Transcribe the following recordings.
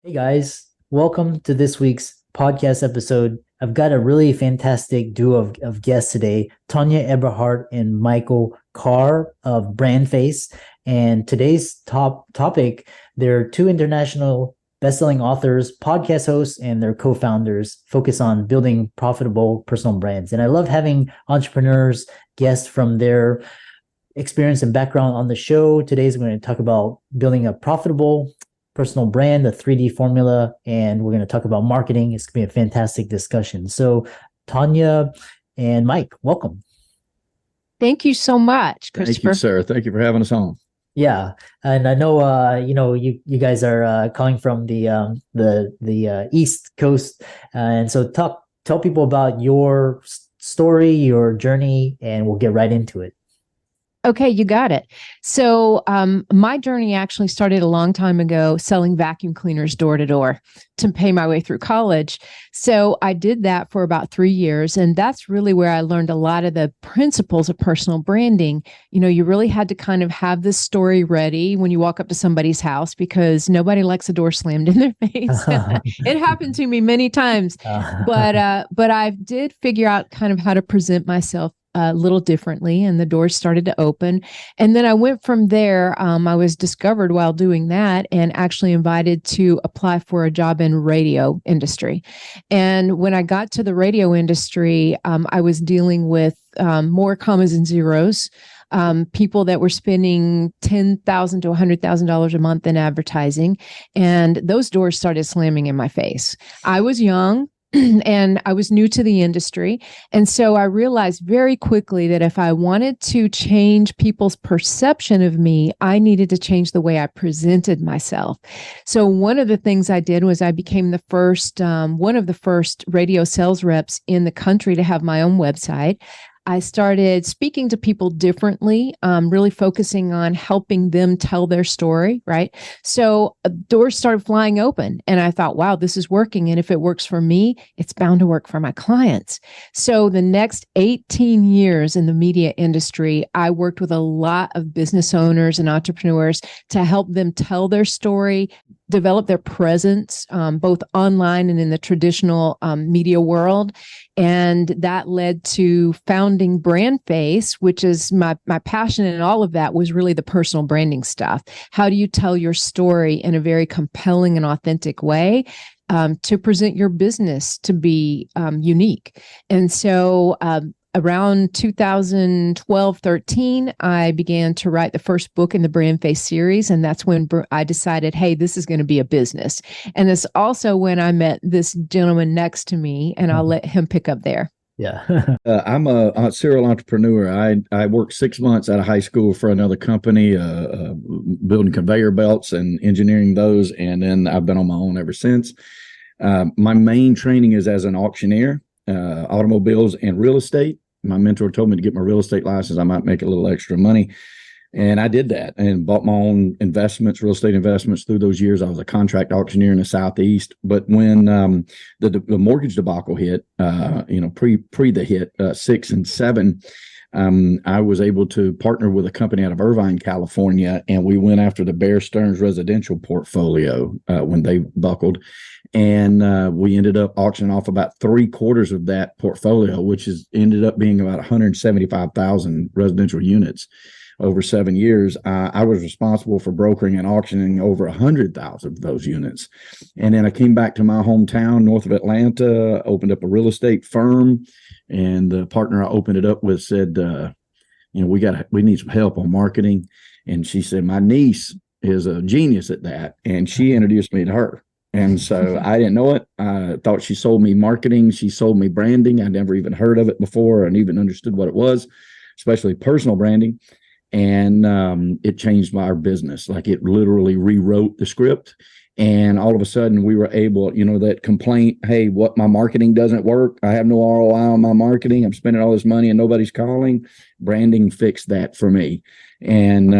Hey guys, welcome to this week's podcast episode. I've got a really fantastic duo of guests today, Tonya Eberhart and Michael Carr of BrandFace. And today's top topic, they're two international best-selling authors, podcast hosts, and their co-founders focus on building profitable personal brands. And I love having entrepreneurs, guests from their experience and background on the show. Today's we're going to talk about building a profitable personal brand, the 3D formula, and we're going to talk about marketing. It's going to be a fantastic discussion. So, Tonya and Mike, welcome. Thank you so much, Thank Christopher. you, sir. Thank you for having us on. Yeah, and I know you guys are calling from the East Coast, and so tell people about your story, your journey, and we'll get right into it. Okay, you got it. So my journey actually started a long time ago selling vacuum cleaners door to door to pay my way through college. So I did that for about 3 years. And that's really where I learned a lot of the principles of personal branding. You know, you really had to kind of have this story ready when you walk up to somebody's house because nobody likes a door slammed in their face. It happened to me many times. But I did figure out kind of how to present myself a little differently, and the doors started to open. And then I went from there. I was discovered while doing that and actually invited to apply for a job in radio industry. And when I got to the radio industry, I was dealing with more commas and zeros, people that were spending $10,000 to $100,000 a month in advertising. And those doors started slamming in my face. I was young. And I was new to the industry. And so I realized very quickly that if I wanted to change people's perception of me, I needed to change the way I presented myself. So one of the things I did was I became the first, one of the first radio sales reps in the country to have my own website. I started speaking to people differently, really focusing on helping them tell their story, right? So doors started flying open and I thought, wow, this is working. And if it works for me, it's bound to work for my clients. So the next 18 years in the media industry, I worked with a lot of business owners and entrepreneurs to help them tell their story, develop their presence, both online and in the traditional media world. And that led to founding BrandFace, which is my passion in all of that was really the personal branding stuff. How do you tell your story in a very compelling and authentic way to present your business to be unique? And so around 2012-13, I began to write the first book in the BrandFace series. And that's when I decided, hey, this is going to be a business. And it's also when I met this gentleman next to me, and I'll let him pick up there. Yeah. I'm a serial entrepreneur. I worked 6 months out of high school for another company, building conveyor belts and engineering those. And then I've been on my own ever since. My main training is as an auctioneer, automobiles and real estate. My mentor told me to get my real estate license. I might make a little extra money. And I did that and bought my own investments, real estate investments through those years. I was a contract auctioneer in the Southeast. But when the mortgage debacle hit, pre the hit 6 and 7, I was able to partner with a company out of Irvine, California, and we went after the Bear Stearns residential portfolio when they buckled. And we ended up auctioning off about 3/4 of that portfolio, which ended up being about 175,000 residential units over 7 years. I was responsible for brokering and auctioning over 100,000 of those units. And then I came back to my hometown, north of Atlanta, opened up a real estate firm. And the partner I opened it up with said, we need some help on marketing. And she said, my niece is a genius at that. And she introduced me to her. And so I didn't know it. I thought she sold me marketing. She sold me branding. I never even heard of it before and even understood what it was, especially personal branding. And it changed our business. Like it literally rewrote the script. And all of a sudden we were able, that complaint, hey, what, my marketing doesn't work. I have no ROI on my marketing. I'm spending all this money and nobody's calling. Branding fixed that for me. And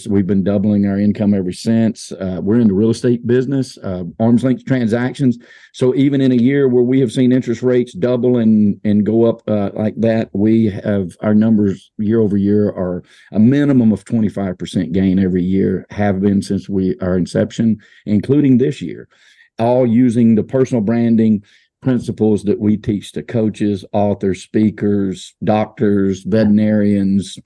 we've been doubling our income ever since. We're in the real estate business, arm's length transactions. So even in a year where we have seen interest rates double and go up like that, we have our numbers year over year are a minimum of 25% gain every year, have been since our inception, including this year, all using the personal branding principles that we teach to coaches, authors, speakers, doctors, veterinarians,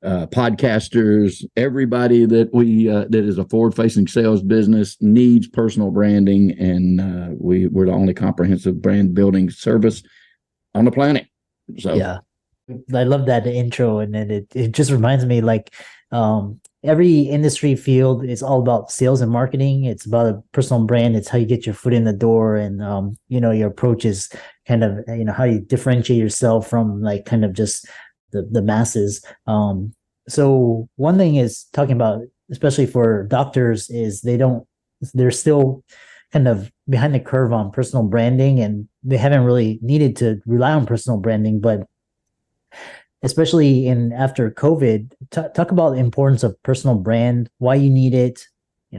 podcasters. Everybody that that is a forward-facing sales business needs personal branding, and we're the only comprehensive brand building service on the planet. So yeah, I love that intro, and then it just reminds me like every industry field is all about sales and marketing. It's about a personal brand. It's how you get your foot in the door, and your approach is kind of how you differentiate yourself from like kind of just the masses. So one thing is talking about, especially for doctors, is they're still kind of behind the curve on personal branding, and they haven't really needed to rely on personal branding. But especially after COVID, talk about the importance of personal brand, why you need it,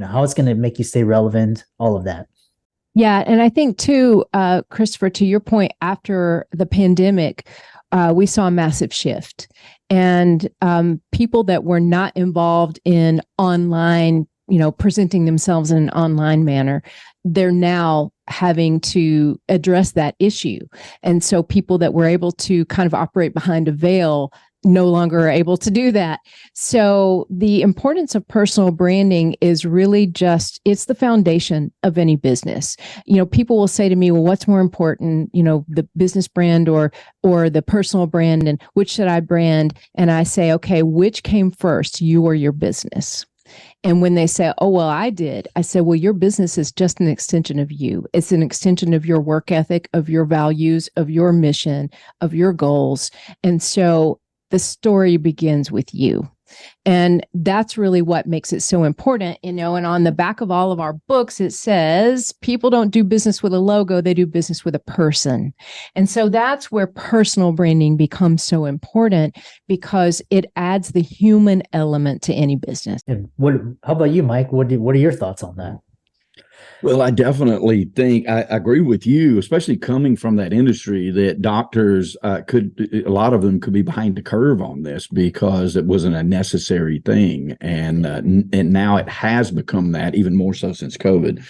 how it's going to make you stay relevant, all of that. Yeah. And I think too, Christopher, to your point, after the pandemic, we saw a massive shift, and people that were not involved in online, presenting themselves in an online manner, they're now having to address that issue. And so people that were able to kind of operate behind a veil no longer are able to do that. So the importance of personal branding is really it's the foundation of any business. People will say to me, well, what's more important, the business brand or the personal brand, and which should I brand? And I say, okay, which came first, you or your business? And when they say, oh, well, I did, I say, well, your business is just an extension of you. It's an extension of your work ethic, of your values, of your mission, of your goals. And so the story begins with you. And that's really what makes it so important, and on the back of all of our books, it says people don't do business with a logo, they do business with a person. And so that's where personal branding becomes so important, because it adds the human element to any business. And how about you, Mike? What are your thoughts on that? Well, I definitely think I agree with you, especially coming from that industry, that doctors a lot of them could be behind the curve on this because it wasn't a necessary thing. And now it has become that, even more so since COVID.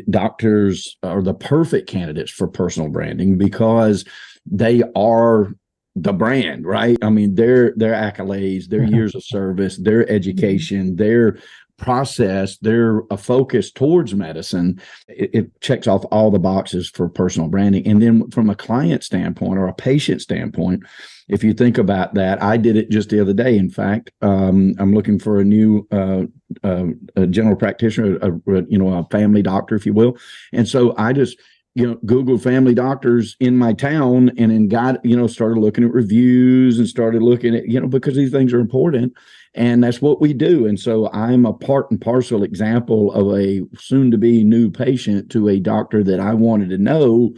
Doctors are the perfect candidates for personal branding because they are the brand, right? I mean, their accolades, their years of service, their education, their process, they're a focus towards medicine. It checks off all the boxes for personal branding. And then from a client standpoint or a patient standpoint, if you think about that, I did it just the other day. In fact, I'm looking for a new a general practitioner, a family doctor, if you will. And so I just Googled family doctors in my town, and then started looking at reviews and started looking at, because these things are important, and that's what we do. And so I'm a part and parcel example of a soon to be new patient to a doctor that I wanted to know,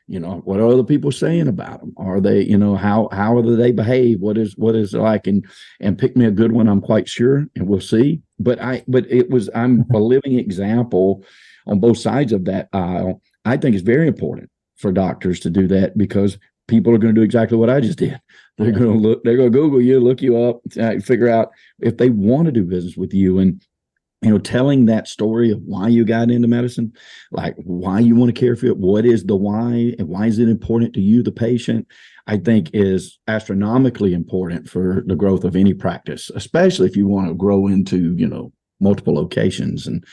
what are other people saying about them? Are they, how do they behave? What is it like? And pick me a good one. I'm quite sure, and we'll see. But I'm a living example on both sides of that aisle. I think it's very important for doctors to do that, because people are going to do exactly what I just did. They're going to Google you, look you up, figure out if they want to do business with you. And, telling that story of why you got into medicine, like why you want to care for it, what is the why, and why is it important to you, the patient, I think is astronomically important for the growth of any practice, especially if you want to grow into, multiple locations and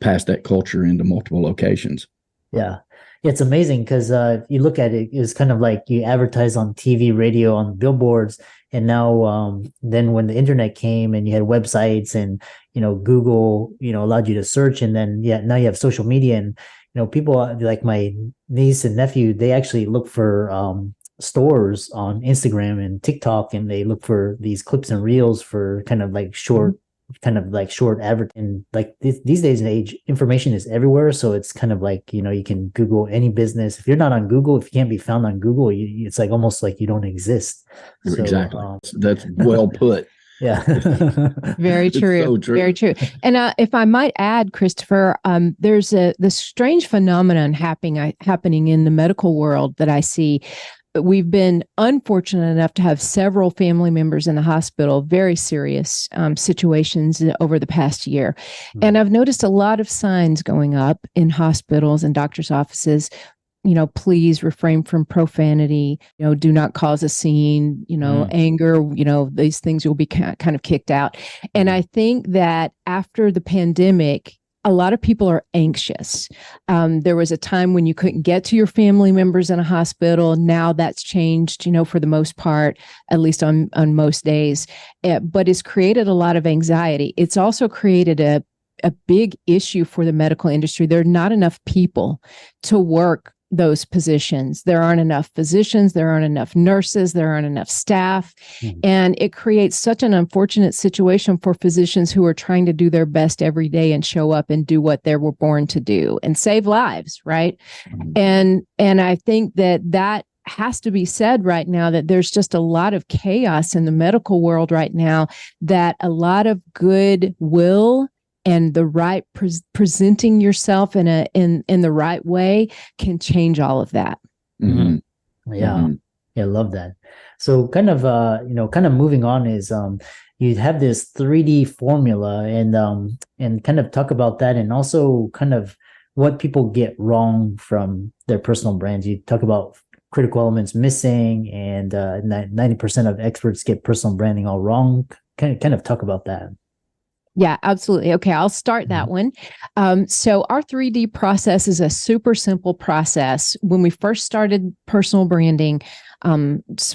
pass that culture into multiple locations. Yeah. It's amazing because if you look at it, it's kind of like you advertise on TV, radio, on billboards. And now then when the internet came and you had websites and, Google, allowed you to search. And then, now you have social media, and, people like my niece and nephew, they actually look for stores on Instagram and TikTok, and they look for these clips and reels for kind of like short advert. And like these days and age, information is everywhere. So it's kind of like, you can Google any business. If you're not on Google, if you can't be found on Google, it's like almost like you don't exist. So, exactly. That's well put. Yeah. Very It's true. so true. Very true. And if I might add, Christopher, there's this strange phenomenon happening in the medical world that I see. We've been unfortunate enough to have several family members in the hospital, very serious situations over the past year. And I've noticed a lot of signs going up in hospitals and doctors' offices. Please refrain from profanity, do not cause a scene, anger, these things will be kind of kicked out. And I think that after the pandemic, a lot of people are anxious. There was a time when you couldn't get to your family members in a hospital. Now that's changed, for the most part, at least on most days. But it's created a lot of anxiety. It's also created a big issue for the medical industry. There are not enough people to work those positions. There aren't enough physicians, there aren't enough nurses, there aren't enough staff. And it creates such an unfortunate situation for physicians who are trying to do their best every day and show up and do what they were born to do and save lives, right? And I think that has to be said right now, that there's just a lot of chaos in the medical world right now, that a lot of goodwill and the right presenting yourself in the right way can change all of that. Mm-hmm. Yeah. I love that. So kind of moving on is you have this 3D formula and kind of talk about that, and also kind of what people get wrong from their personal brands. You talk about critical elements missing, and 90% of experts get personal branding all wrong. Kind of talk about that. Yeah, absolutely. Okay, I'll start that one. So our 3D process is a super simple process. When we first started personal branding,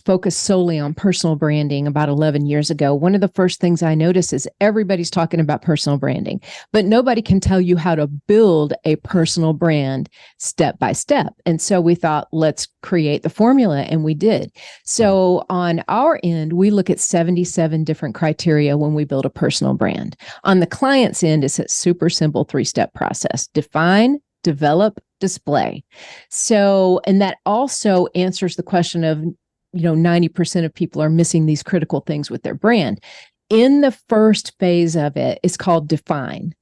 focused solely on personal branding about 11 years ago, one of the first things I noticed is everybody's talking about personal branding, but nobody can tell you how to build a personal brand step by step. And so we thought, let's create the formula, and we did. So on our end, we look at 77 different criteria when we build a personal brand. On the client's end, it's a super simple 3-step process: define, develop, display. So, and that also answers the question of, 90% of people are missing these critical things with their brand. In the first phase of it, it's called define.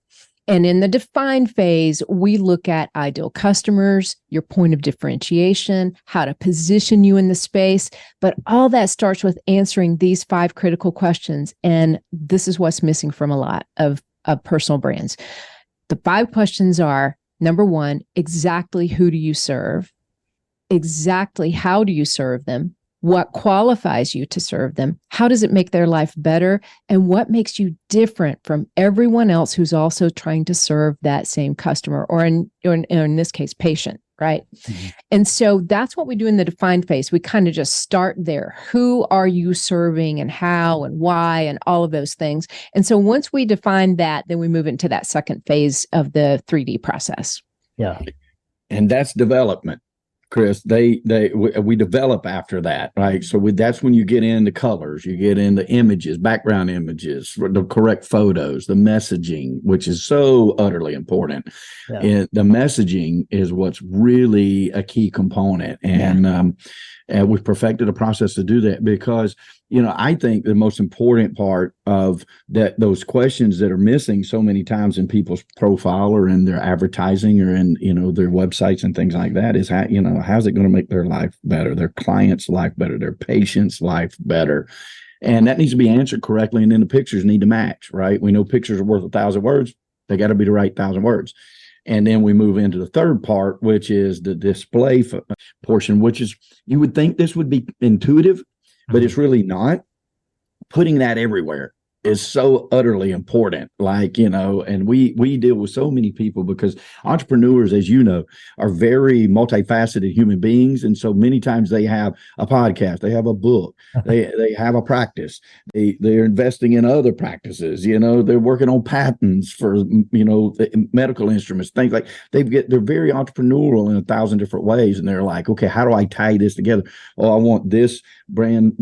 And in the define phase, we look at ideal customers, your point of differentiation, how to position you in the space. But all that starts with answering these 5 critical questions. And this is what's missing from a lot of personal brands. The 5 questions are: number 1, exactly who do you serve? Exactly how do you serve them? What qualifies you to serve them? How does it make their life better? And what makes you different from everyone else who's also trying to serve that same customer, or in this case, patient, right? And so that's what we do in the define phase. We kind of just start there. Who are you serving, and how and why, and all of those things. And so once we define that, then we move into that second phase of the 3D process. Yeah. And that's development, Chris. We develop after that, right? So that's when you get into colors, you get into images, background images, the correct photos, the messaging, which is so utterly important. Yeah. And the messaging is what's really a key component. And we've perfected a process to do that, because I think the most important part of those questions that are missing so many times in people's profile or in their advertising or in, their websites and things like that is how's it going to make their life better, their client's life better, their patient's life better? And that needs to be answered correctly. And then the pictures need to match, right? We know pictures are worth 1,000 words. They got to be the right 1,000 words. And then we move into the third part, which is the display portion, which is, you would think this would be intuitive, but it's really not. Putting that everywhere is so utterly important. And we deal with so many people, because entrepreneurs, as you know, are very multifaceted human beings. And so many times they have a podcast, they have a book, they have a practice, they're investing in other practices, they're working on patents for, medical instruments, things like they're very entrepreneurial in 1,000 different ways. And they're like, okay, how do I tie this together? Oh, I want this brand,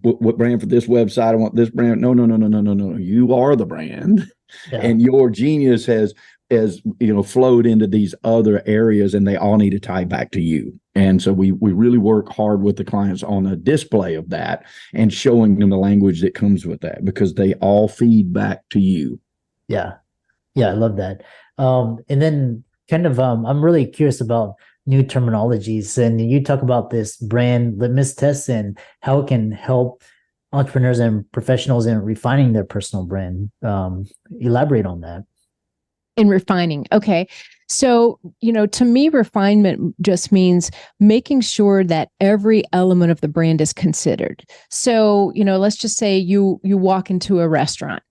what brand for this website? I want this brand. No. You are the brand, and your genius has as flowed into these other areas, and they all need to tie back to you. And so we really work hard with the clients on a display of that and showing them the language that comes with that, because they all feed back to you. Yeah. I love that. And then kind of, I'm really curious about new terminologies, and you talk about this brand litmus test and how it can help entrepreneurs and professionals in refining their personal brand. Elaborate on that. In refining. Okay. So, to me, refinement just means making sure that every element of the brand is considered. So, let's just say you walk into a restaurant,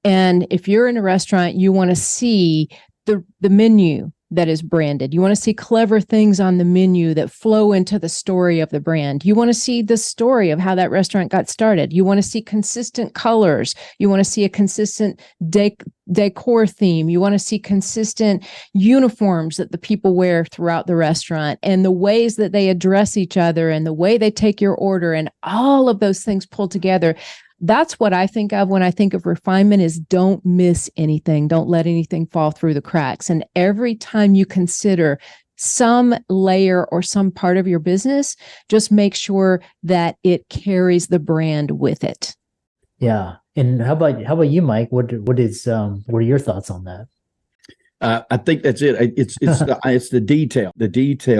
and if you're in a restaurant, you want to see the menu that is branded. You want to see clever things on the menu that flow into the story of the brand. You want to see the story of how that restaurant got started. You want to see consistent colors. You want to see a consistent decor theme. You want to see consistent uniforms that the people wear throughout the restaurant, and the ways that they address each other, and the way they take your order, and all of those things pulled together. That's what I think of when I think of refinement, is don't miss anything. Don't let anything fall through the cracks. And every time you consider some layer or some part of your business, just make sure that it carries the brand with it. Yeah. And how about you, Mike? What are your thoughts on that? I think that's it. It's the detail,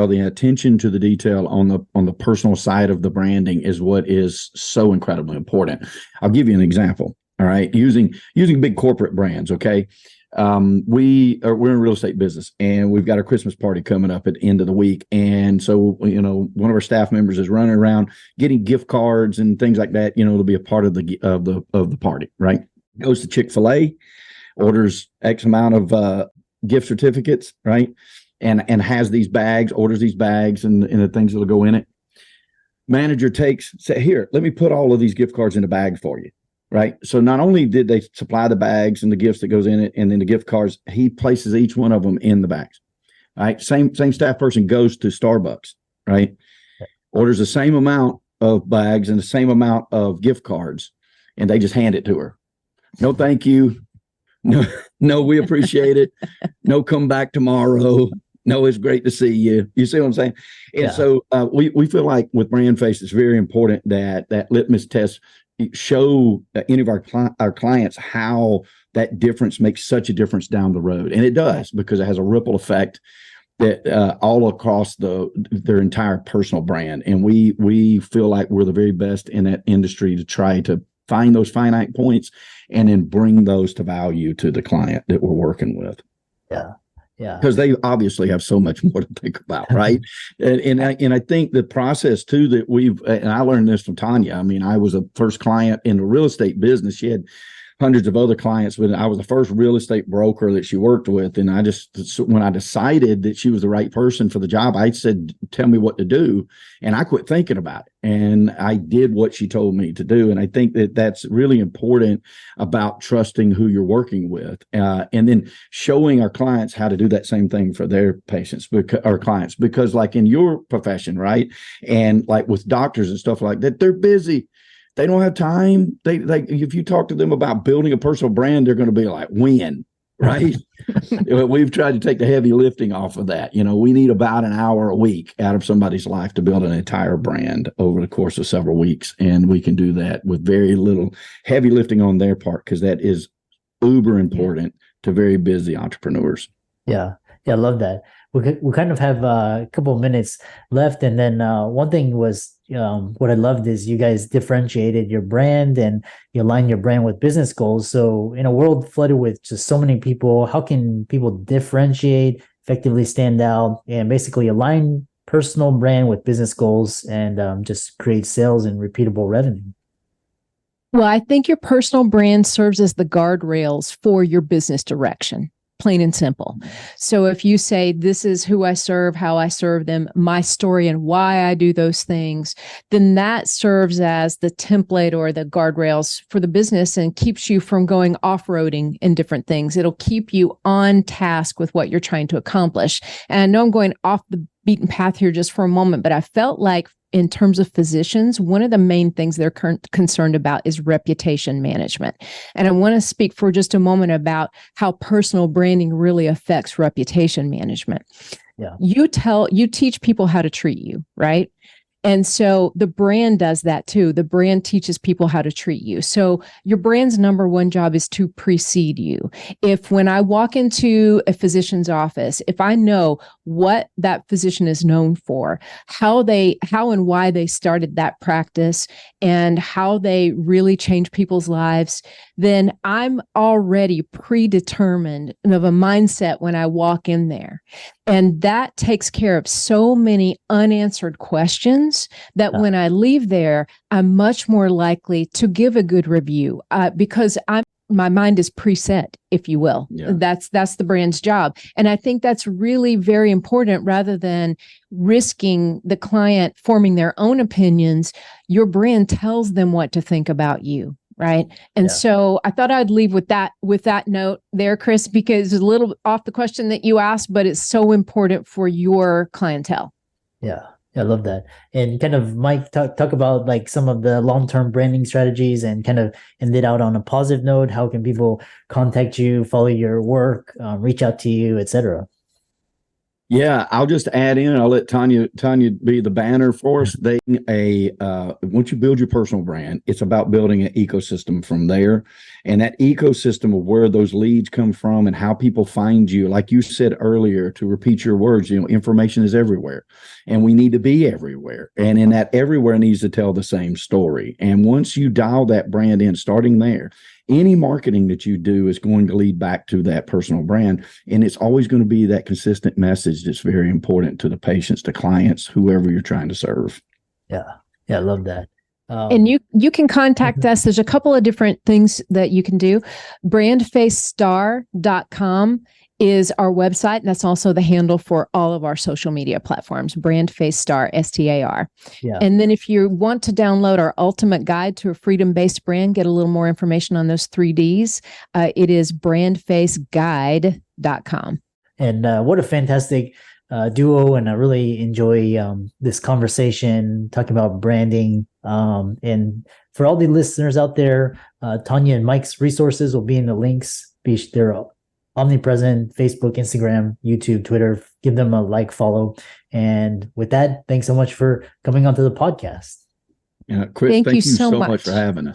the attention to the detail on the personal side of the branding is what is so incredibly important. I'll give you an example. All right, using big corporate brands. Okay, we're in a real estate business, and we've got a Christmas party coming up at the end of the week, and so one of our staff members is running around getting gift cards and things like that. To be a part of the party. Right, goes to Chick-fil-A, orders X amount of gift certificates, right? And has these bags, orders these bags and the things that'll go in it. Manager say, here, let me put all of these gift cards in a bag for you, right? So not only did they supply the bags and the gifts that goes in it, and then the gift cards, he places each one of them in the bags, right? Same staff person goes to Starbucks, right? Orders the same amount of bags and the same amount of gift cards, and they just hand it to her. No, thank you. No, we appreciate it. No, come back tomorrow. No, it's great to see you. You see what I'm saying? And so we feel like with BrandFace, it's very important that litmus test show any of our clients how that difference makes such a difference down the road. And it does, because it has a ripple effect that all across their entire personal brand. And we feel like we're the very best in that industry to try to find those finite points and then bring those to value to the client that we're working with. Yeah. Because they obviously have so much more to think about, right? and I think the process too that and I learned this from Tonya. I mean, I was a first client in the real estate business. She had hundreds of other clients, but I was the first real estate broker that she worked with. And when I decided that she was the right person for the job, I said, tell me what to do. And I quit thinking about it. And I did what she told me to do. And I think that that's really important about trusting who you're working with. And then showing our clients how to do that same thing for their patients, our clients, because like in your profession, right? And like with doctors and stuff like that, they're busy. They don't have time. They if you talk to them about building a personal brand, they're going to be like, when, right? We've tried to take the heavy lifting off of that. We need about an hour a week out of somebody's life to build an entire brand over the course of several weeks. And we can do that with very little heavy lifting on their part, because that is uber important to very busy entrepreneurs. Yeah. I love that. We kind of have a couple of minutes left. And then one thing was, what I loved is you guys differentiated your brand and you align your brand with business goals. So in a world flooded with just so many people, how can people differentiate, effectively stand out, and basically align personal brand with business goals and just create sales and repeatable revenue? Well, I think your personal brand serves as the guardrails for your business direction. Plain and simple. So if you say, this is who I serve, how I serve them, my story and why I do those things, then that serves as the template or the guardrails for the business and keeps you from going off-roading in different things. It'll keep you on task with what you're trying to accomplish. And I know I'm going off the beaten path here just for a moment, but I felt like in terms of physicians, one of the main things they're concerned about is reputation management. And I want to speak for just a moment about how personal branding really affects reputation management. Yeah. You teach people how to treat you, right? And so the brand does that too. The brand teaches people how to treat you. So your brand's number one job is to precede you. If when I walk into a physician's office, if I know what that physician is known for, how and why they started that practice, and how they really change people's lives, then I'm already predetermined of a mindset when I walk in there. And that takes care of so many unanswered questions that when I leave there, I'm much more likely to give a good review because my mind is preset, if you will. Yeah. That's the brand's job. And I think that's really very important rather than risking the client forming their own opinions. Your brand tells them what to think about you. Right. And so I thought I'd leave with that note there, Chris, because it's a little off the question that you asked, but it's so important for your clientele. Yeah. I love that. And kind of, Mike, talk about like some of the long-term branding strategies and kind of end it out on a positive note. How can people contact you, follow your work, reach out to you, etc.? Yeah, I'll just add in. I'll let Tonya be the banner for us. Once you build your personal brand, it's about building an ecosystem from there, and that ecosystem of where those leads come from and how people find you. Like you said earlier, to repeat your words, information is everywhere, and we need to be everywhere. And in that everywhere needs to tell the same story. And once you dial that brand in, starting there, any marketing that you do is going to lead back to that personal brand. And it's always going to be that consistent message that's very important to the patients, to clients, whoever you're trying to serve. Yeah. I love that. And you can contact us. There's a couple of different things that you can do. BrandFaceStar.com is our website. And that's also the handle for all of our social media platforms, BrandFace Star, STAR. Yeah. And then if you want to download our ultimate guide to a freedom-based brand, get a little more information on those 3Ds, it is brandfaceguide.com. And what a fantastic duo. And I really enjoy this conversation, talking about branding. And for all the listeners out there, Tonya and Mike's resources will be in the links. They're omnipresent: Facebook, Instagram, YouTube, Twitter. Give them a like, follow. And with that, thanks so much for coming onto the podcast. Chris, thank you so much for having us.